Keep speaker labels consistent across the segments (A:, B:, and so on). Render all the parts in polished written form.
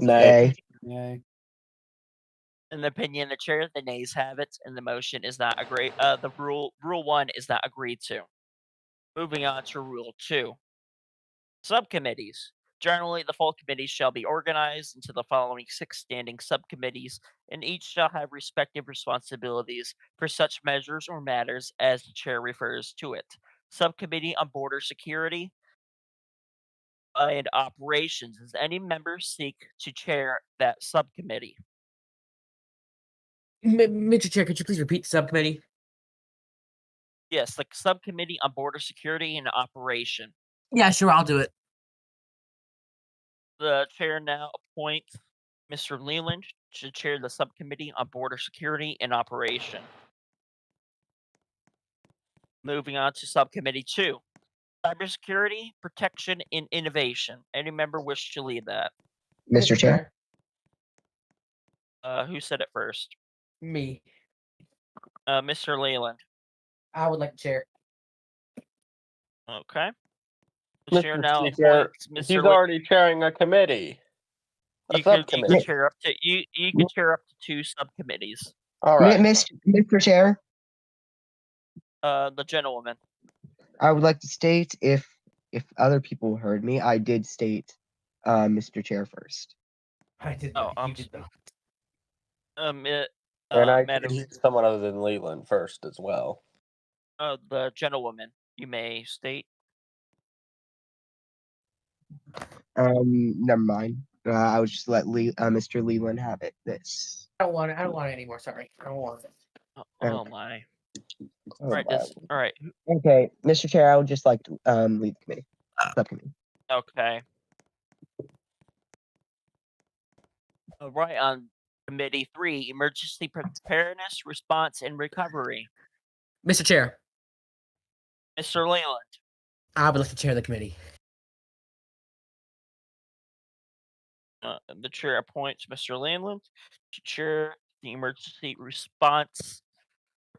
A: Nay.
B: Nay.
C: In the opinion of the chair, the nays have it, and the motion is not agreed. The rule 1 is not agreed to. Moving on to rule 2. Subcommittees. Generally, the full committee shall be organized into the following 6 standing subcommittees, and each shall have respective responsibilities for such measures or matters as the chair refers to it. Subcommittee on Border Security and Operations. Does any member seek to chair that subcommittee?
D: Mr. Chair, could you please repeat the subcommittee?
C: Yes, the Subcommittee on Border Security and Operation.
D: Yeah, sure, I'll do it.
C: The chair now appoints Mr. Leland to chair the Subcommittee on Border Security and Operation. Moving on to Subcommittee 2. Cybersecurity, Protection, and Innovation. Any member wish to lead that?
A: Mr. Chair.
C: Who said it first?
D: Me.
C: Mr. Leland.
D: I would like to chair.
C: Okay. The chair
B: Mr.
C: now
B: Speaker,
C: appoints Mr.
B: he's already chairing a committee. A
C: You can
B: subcommittee.
C: chair up to you can chair up to 2 subcommittees.
B: All right.
A: Mr. Chair,
C: The gentlewoman.
A: I would like to state if other people heard me, I did state Mr. Chair first.
D: I did
C: Oh,
D: not. You did not.
B: And I
C: Madam,
B: could use someone other than Leland first as well.
C: the gentlewoman. You may state.
A: Never mind. I would just let Mr. Leland have it.
D: I don't want it. I don't want it anymore. Sorry. I don't want it.
C: Oh my.
A: Oh,
C: All right.
A: wow.
C: All right.
A: Okay, Mr. Chair, I would just like to lead the committee. Subcommittee.
C: Okay. All right. On Committee 3, Emergency Preparedness, Response, and Recovery.
D: Mr. Chair,
C: Mr. Leland.
D: I would like to chair the committee.
C: The chair appoints Mr. Leland to chair the Emergency Response,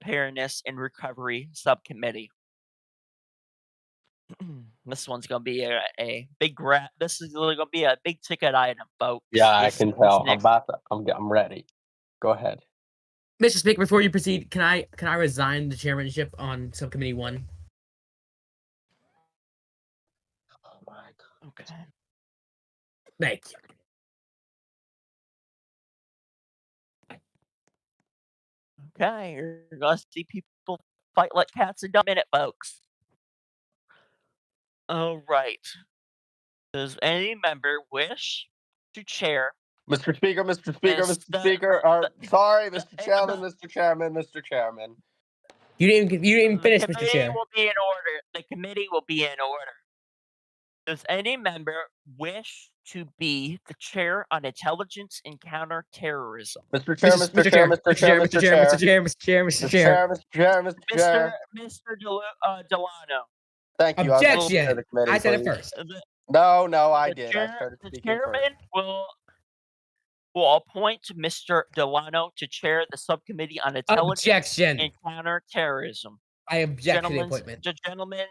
C: Preparedness, and Recovery Subcommittee. This one's gonna be a big This is really gonna be a big ticket item, folks.
B: Yeah, I
C: This
B: can tell.
C: next-
B: I'm ready. Go ahead.
D: Mr. Speaker, before you proceed, can I resign the chairmanship on subcommittee 1?
B: Oh my god.
C: Okay.
D: Thank you.
C: Okay, you're gonna see people fight like cats in a minute, folks. All right. Does any member wish to chair?
B: Mr. Speaker, Mr. Speaker,
C: Yes,
B: Mr. Speaker. Sorry, Mr. Chairman, Mr. Chairman, Mr. Chairman.
D: You didn't even finish,
C: The
D: Mr.
C: committee
D: Chair.
C: will be in order. The committee will be in order. Does any member wish to be the chair on intelligence and counterterrorism?
B: Mr. Chair, Mr. Chair, Mr. Chair, Mr. Chair,
D: Mr. Chair, Mr. Chair, Mr. Chair.
B: Mr. Chair, Mr. Chair.
C: Mr. Delano.
B: Thank you.
D: Objection. I said it
B: please.
D: first.
B: No, I
C: The
B: did. I
C: chair-
B: started
C: The
B: speaking first.
C: chairman will appoint Mr. Delano to chair the subcommittee on intelligence
D: Objection.
C: and counterterrorism.
D: I object to the
C: Gentlemen's-
D: appointment.
C: The gentleman,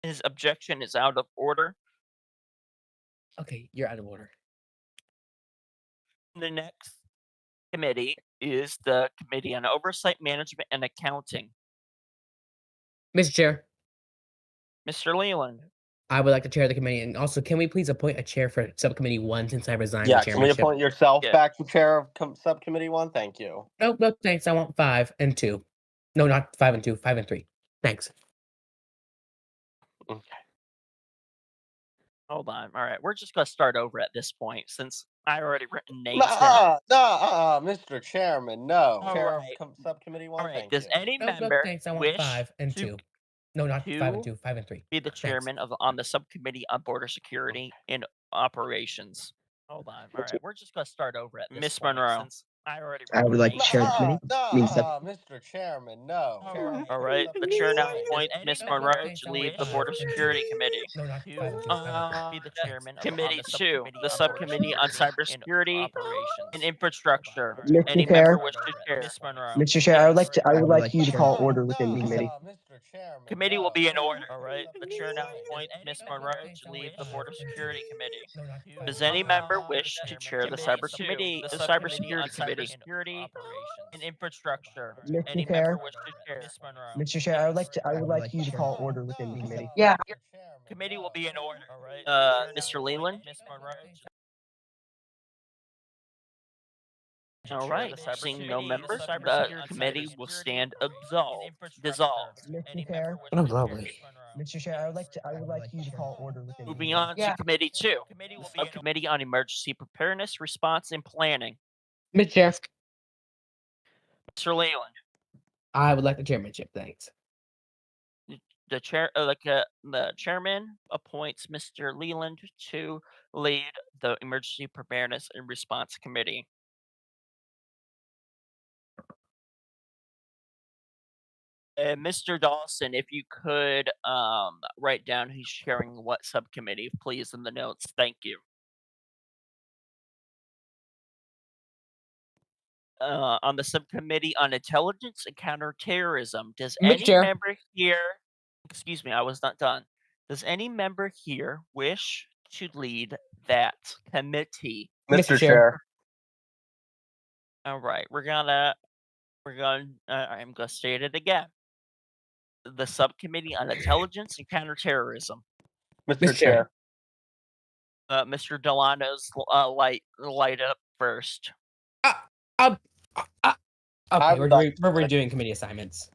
C: his objection is out of order.
D: Okay, you're out of order.
C: The next committee is the Committee on Oversight, Management, and Accounting.
D: Mr. Chair,
C: Mr. Leland.
D: I would like to chair the committee, and also, can we please appoint a chair for subcommittee 1 since I resigned
B: Yeah,
D: the
B: can we
D: chairmanship?
B: appoint yourself
C: Yeah.
B: back to chair of subcommittee 1? Thank you.
D: No, thanks. I want 5 and 2. No, not 5 and 2, 5 and 3. Thanks.
B: Okay.
C: Hold on. All right. We're just going to start over at this point since I already written names down.
B: Mr. Chairman, no.
C: All
B: Chair
C: right.
B: of subcommittee 1,
C: All right.
B: thank
C: Does
B: you.
C: any
D: No,
C: member
D: thanks. I want
C: wish
D: 5 and
C: to
D: 2. No, not 5 and
C: to
D: 2, 5 and 3.
C: be the chairman on the subcommittee on border security and operations? Hold on. All right. We're just going to start over at this Miss point Monroe. since I already
A: I
C: wrote
A: would like to
C: names
A: chair the
C: down.
A: committee.
B: Mr. Chairman, no.
C: All right. The chair now appoints
D: Any
C: Miss
D: member
C: Monroe
D: wish
C: to lead the
D: to
C: border
D: be
C: security committee.
D: No, not 5 and 2, 5 and 3.
C: Be the chairman Committee
D: on
C: 2, the subcommittee on cybersecurity and infrastructure.
A: Mr.
C: Any
A: Chair.
C: member wish to chair? Miss Monroe.
A: Mr. Chair, I would like you to call order within the committee.
B: Mr. Mr. Chairman.
C: Committee will be in
B: no.
C: order. All right. The chair now appoints Ms. Monroe to lead the Board of Security Committee. Does any member wish to chair the Cybersecurity Committee and Infrastructure?
A: Mr.
C: Any
A: Chair.
C: member wish to chair?
A: Mr. Chair, I would like you to call order within the committee.
B: Yeah.
C: Committee will be in order. Mr. Leland. All right. Seeing no members, the committee will stand dissolved.
A: Mr. Chair. Mr. Chair, I would like you to call order within the
C: Moving
A: committee.
C: on to Committee 2, the Subcommittee on Emergency Preparedness, Response, and Planning.
D: Mr. Chair,
C: Mr. Leland.
D: I would like the chairmanship. Thanks.
C: The chairman appoints Mr. Leland to lead the Emergency Preparedness and Response Committee. Mr. Dawson, if you could write down who's chairing what subcommittee, please, in the notes. Thank you. On the Subcommittee on Intelligence and Counterterrorism, does
D: Mr.
C: any
D: Chair.
C: member here, excuse me, I was not done. Does any member here wish to lead that committee?
B: Mr.
D: Mr.
B: Chair.
C: All right, I'm gonna state it again. The Subcommittee on Intelligence and Counterterrorism.
B: Mr.
D: Mr. Chair.
B: Chair.
C: Mr. Delano's light up first.
D: Okay,
B: I'm
D: we're
B: not-
D: redoing committee assignments.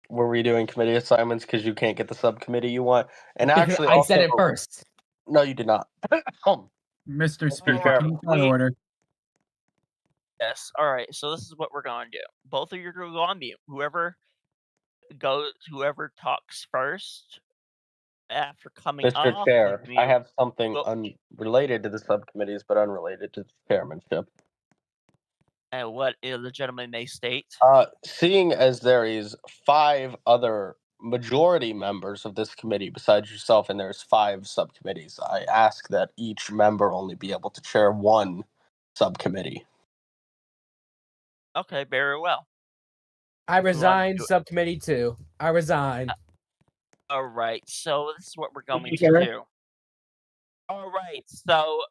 B: We're redoing committee assignments because you can't get the subcommittee you want. And
D: Because
B: actually,
D: I said it
B: also-
D: first.
B: No, you did not.
E: Mr.
B: Mr.
E: Speaker,
B: Chair,
E: can you call to
C: we-
E: order?
C: Yes. All right. So this is what we're going to do. Both of you are going to go on mute. Whoever talks first after coming
B: Mr.
C: off
B: Chair,
C: of
B: I
C: mute.
B: have something
C: Well-
B: unrelated to the subcommittees, but unrelated to the chairmanship.
C: What the gentleman may state.
B: Seeing as there is 5 other majority members of this committee besides yourself, and there's 5 subcommittees, I ask that each member only be able to chair one subcommittee.
C: Okay. Very well.
D: I resign
C: do it.
D: subcommittee 2. I resign.
C: All right. So this is what we're going to
A: Chair.
C: do. All right. So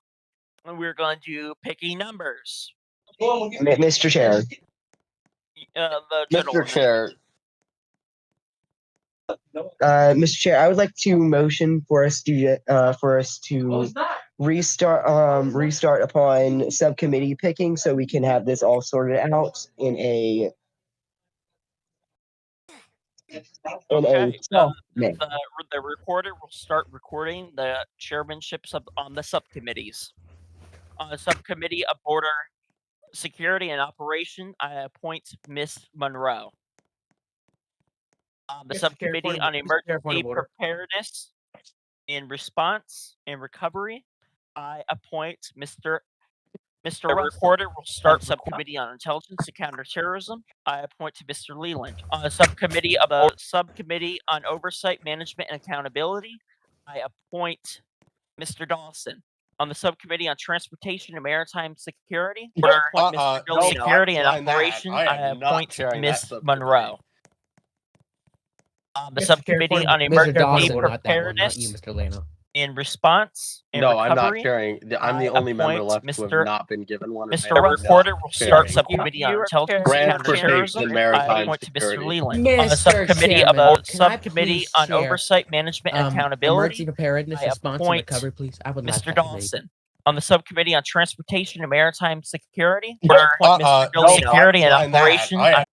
C: we're going to do picky numbers.
A: Mr. Chair.
C: The
B: Mr.
C: gentleman-
B: Chair,
A: Mr. Chair, I would like to motion for us to restart upon subcommittee picking so we can have this all sorted out in a
C: Okay,
A: soft manner.
C: the recorder will start recording the chairmanship on the subcommittees. On the subcommittee of border security and operation, I appoint Miss Monroe. On the
D: Mr. Chair,
C: subcommittee
D: point of-
C: on
D: Mr. Chair, point
C: emergency
D: of order.
C: preparedness and response and recovery, I appoint Mr. The recorder will start subcommittee on intelligence and counterterrorism. I appoint to Mr. Leland. On the subcommittee of the subcommittee on oversight, management, and accountability, I appoint Mr. Dawson. On the subcommittee on transportation and maritime security, I appoint Mr.
B: no,
C: Security and
B: I'm that.
C: operation.
B: I
C: I
B: am not
C: appoint
B: chairing that
C: Miss
B: subcommittee.
C: Monroe. On the
D: Mr. Chair,
C: subcommittee
D: point of-
C: on
D: Mr.
C: emergency
D: Dawson, not that one, not
C: preparedness
D: you, Mr. Lano.
C: and response and
B: no, I'm not
C: recovery,
B: chairing. I'm the
C: I
B: only member
C: appoint
B: left who
C: Mr.
B: have not been given one. and I
C: Mr.
B: am not
C: Recorder will start
B: chairing.
C: subcommittee on intelligence and
B: Transportation
C: counterterrorism.
B: and
C: I
B: maritime
C: appoint to Mr.
B: security.
C: Leland. On the
D: Mr.
C: subcommittee of
D: Chairman,
C: a
D: can I
C: subcommittee
D: please
C: on
D: chair,
C: oversight, management, and
D: emergency
C: accountability,
D: preparedness,
C: I
D: response, and
C: appoint
D: recovery, please. I would like
C: Mr.
D: that committee.
C: Dawson. On the subcommittee on transportation and maritime security, I
B: No,
C: appoint Mr.
B: no,
C: Security and
B: I'm that.
C: operation.
B: I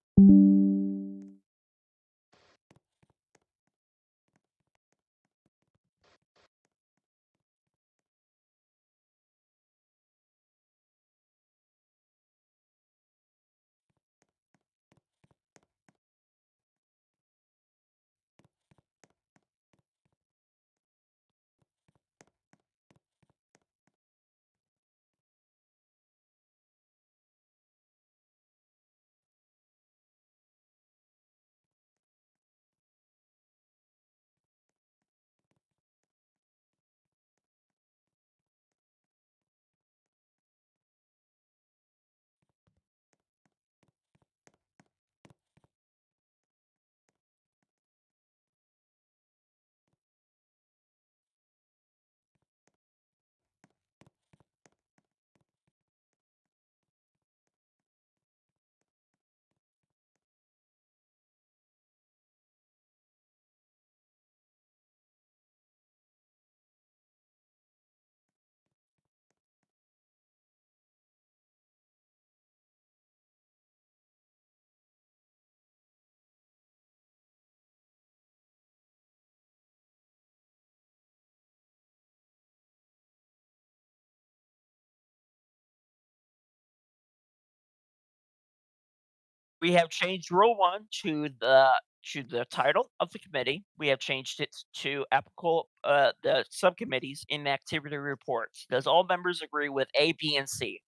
C: We have changed Rule 1 to the title of the committee. We have changed it to applicable the subcommittees in activity reports. Does all members agree with A, B, and C?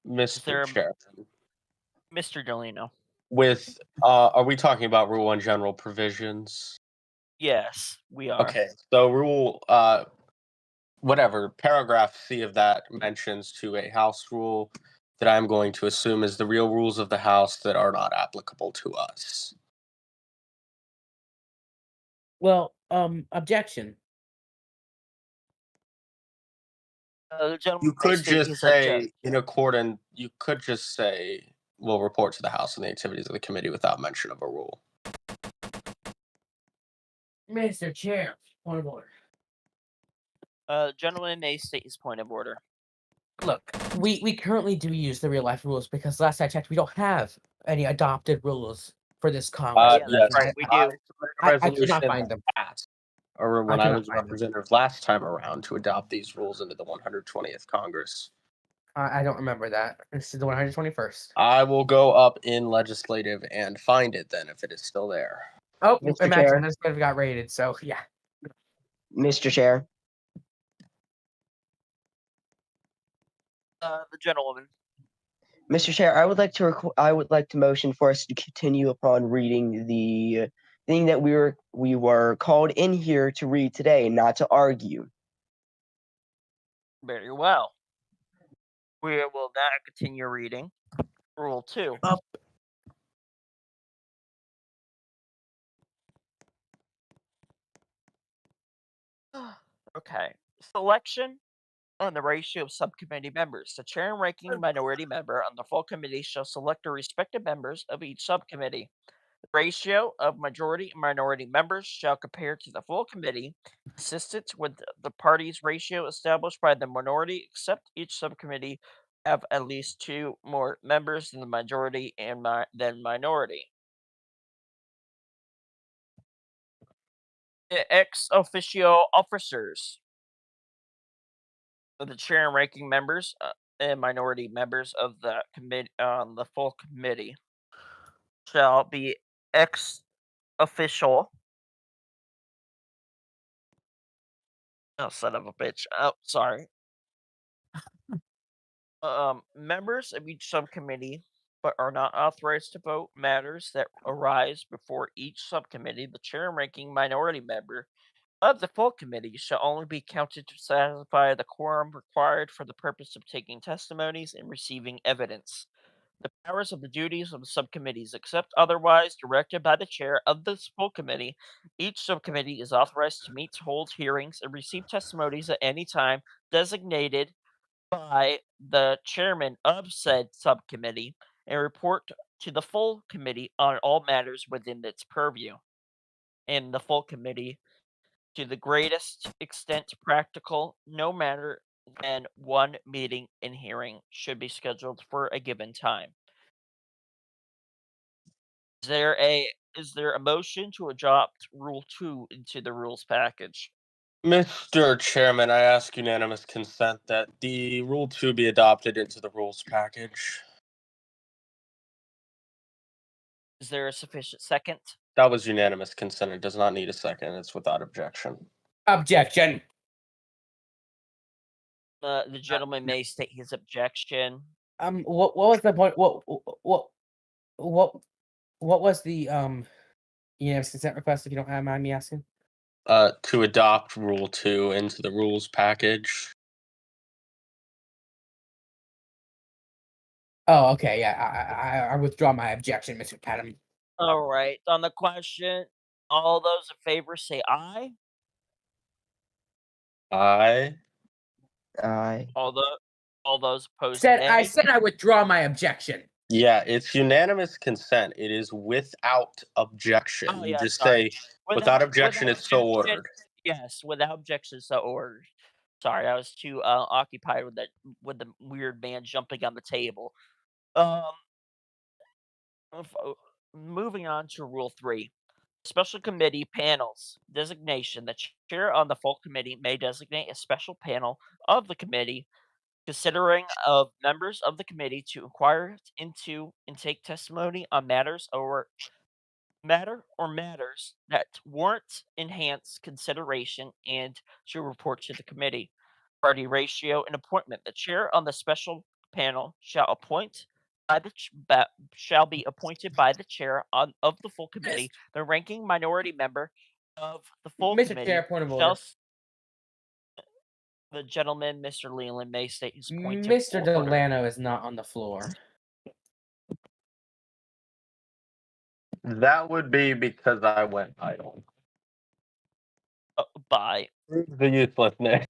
B: Mr. Chair,
C: Mr. Delino.
B: with are we talking about Rule 1 general provisions?
C: Yes, we are.
B: Okay, so rule whatever paragraph C of that mentions to a House rule that I'm going to assume is the real rules of the House that are not applicable to us.
D: Well, objection.
C: The gentleman
B: You
C: may
B: could
C: state
B: just
C: his
B: say
C: objection.
B: in accordance. You could just say we'll report to the House on the activities of the committee without mention of a rule.
D: Mr. Chair, point of order.
C: Gentleman may state his point of order.
D: Look, we currently do use the real life rules because last I checked, we don't have any adopted rules for this Congress.
C: Yeah, that's right, we do.
D: I could not find them.
B: Or when
D: I
B: I
D: cannot
B: was
D: find them.
B: representative last time around to adopt these rules into the 120th Congress.
D: I don't remember that. This is the 121st.
B: I will go up in legislative and find it then if it is still there.
D: Oh,
A: Mr.
D: imagine
A: Chair.
D: legislative got raided. So yeah.
A: Mr. Chair,
C: The gentlewoman.
A: Mr. Chair, I would like to motion for us to continue upon reading the thing that we were called in here to read today, not to argue.
C: Very well. We will now continue reading Rule 2. Okay. Selection on the ratio of subcommittee members. The chair and ranking minority member on the full committee shall select the respective members of each subcommittee. The ratio of majority and minority members shall compare to the full committee, consistent with the party's ratio established by the minority, except each subcommittee have at least 2 more members than the majority and than minority. Ex officio officers. The chair and ranking members and minority members of the committee the full committee shall be ex official. Oh, son of a bitch. Oh, sorry. Members of each subcommittee but are not authorized to vote matters that arise before each subcommittee. The chair and ranking minority member of the full committee shall only be counted to satisfy the quorum required for the purpose of taking testimonies and receiving evidence. The powers of the duties of the subcommittees, except otherwise directed by the chair of this full committee, each subcommittee is authorized to meet, hold hearings, and receive testimonies at any time designated by the chairman of said subcommittee and report to the full committee on all matters within its purview. And the full committee, to the greatest extent practical, no matter than one meeting and hearing should be scheduled for a given time. Is there a motion to adopt Rule 2 into the rules package?
B: Mr. Chairman, I ask unanimous consent that the Rule 2 be adopted into the rules package.
C: Is there a sufficient second?
B: That was unanimous consent. It does not need a second. It's without objection.
D: Objection.
C: The gentleman may state his objection.
D: What was the point? What was the unanimous consent request? If you don't mind me asking.
B: To adopt Rule 2 into the rules package.
D: Oh, okay. Yeah, I withdraw my objection, Mr. Tatum.
C: All right. On the question, all those in favor say aye.
B: Aye.
A: Aye.
C: All those opposed nay.
D: I said I withdraw my objection.
B: Yeah, it's unanimous consent. It is without objection.
C: Oh,
B: You
C: yeah,
B: just
C: sorry.
B: say without objection, it's so
C: objection-
B: ordered.
C: Yes, without objection, so ordered. Sorry, I was too occupied with the weird man jumping on the table. Moving on to Rule 3. Special committee panels designation. The chair on the full committee may designate a special panel of the committee considering of members of the committee to inquire into and take testimony on matters or matters that warrant enhanced consideration and to report to the committee. Party ratio and appointment. The chair on the special panel shall shall be appointed by the chair of the full committee. The ranking minority member of the full
D: Mr.
C: committee
D: Chair, point of
C: shall
D: order.
C: the gentleman, Mr. Leland, may state his point
D: Mr.
C: of order.
D: Delano is not on the floor.
B: That would be because I went idle.
C: By
B: Prove the uselessness.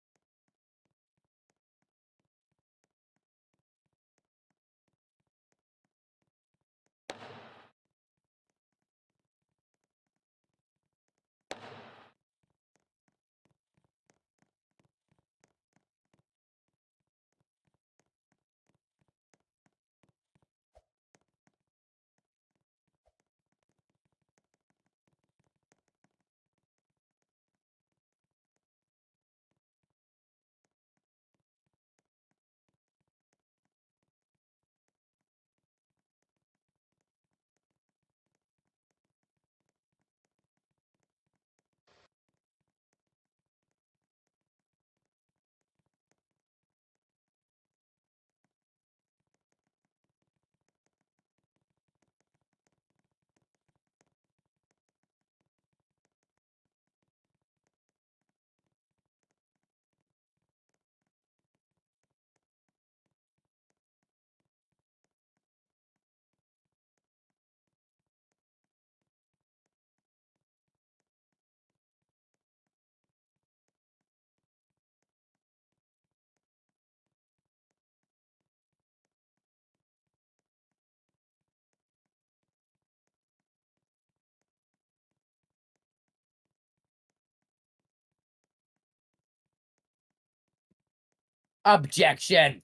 D: Objection.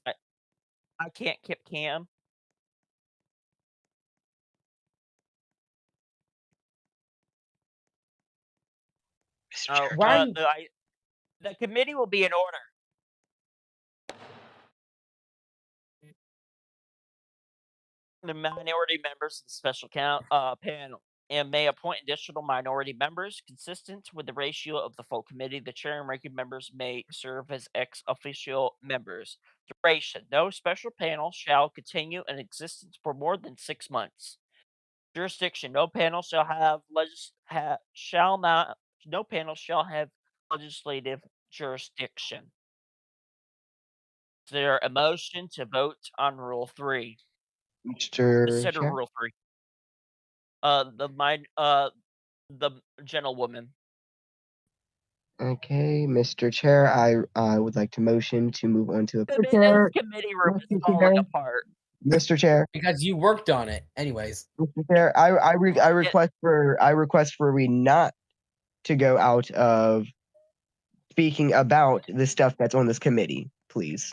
C: I can't keep Cam.
A: Mr.
C: Oh,
A: Chair,
D: Why?
C: the committee will be in order. The minority members of the special panel and may appoint additional minority members consistent with the ratio of the full committee. The chair and ranking members may serve as ex officio members. Duration: no special panel shall continue in existence for more than 6 months. Jurisdiction: no panel shall have no panel shall have legislative jurisdiction. Is there a motion to vote on Rule 3?
A: Mr.
C: Consider
A: Chair.
C: Rule 3. The gentlewoman.
A: Okay, Mr. Chair, I would like to motion to move on to a
C: This committee room is
A: Mr.
C: falling
A: Chair.
C: apart.
A: Mr. Chair.
D: Because you worked on it. Anyways.
A: Mr. Chair, I request for we not to go out of speaking about the stuff that's on this committee, please.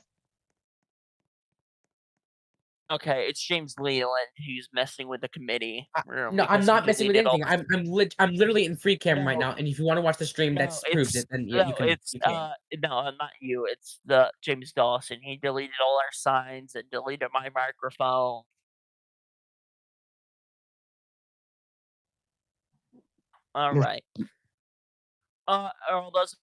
C: Okay, it's James Leland who's messing with the committee room.
D: No, I'm
C: because he
D: not messing with
C: deleted all
D: anything.
C: the-
D: I'm literally in free cam right
C: No.
D: now, and if you want to watch the stream,
C: No,
D: that's proves
C: it's
D: it. Then yeah,
C: no,
D: you can.
C: it's
D: You can.
C: no, not you. It's the James Dawson. He deleted all our signs and deleted my microphone. All
A: Yes.
C: right. All those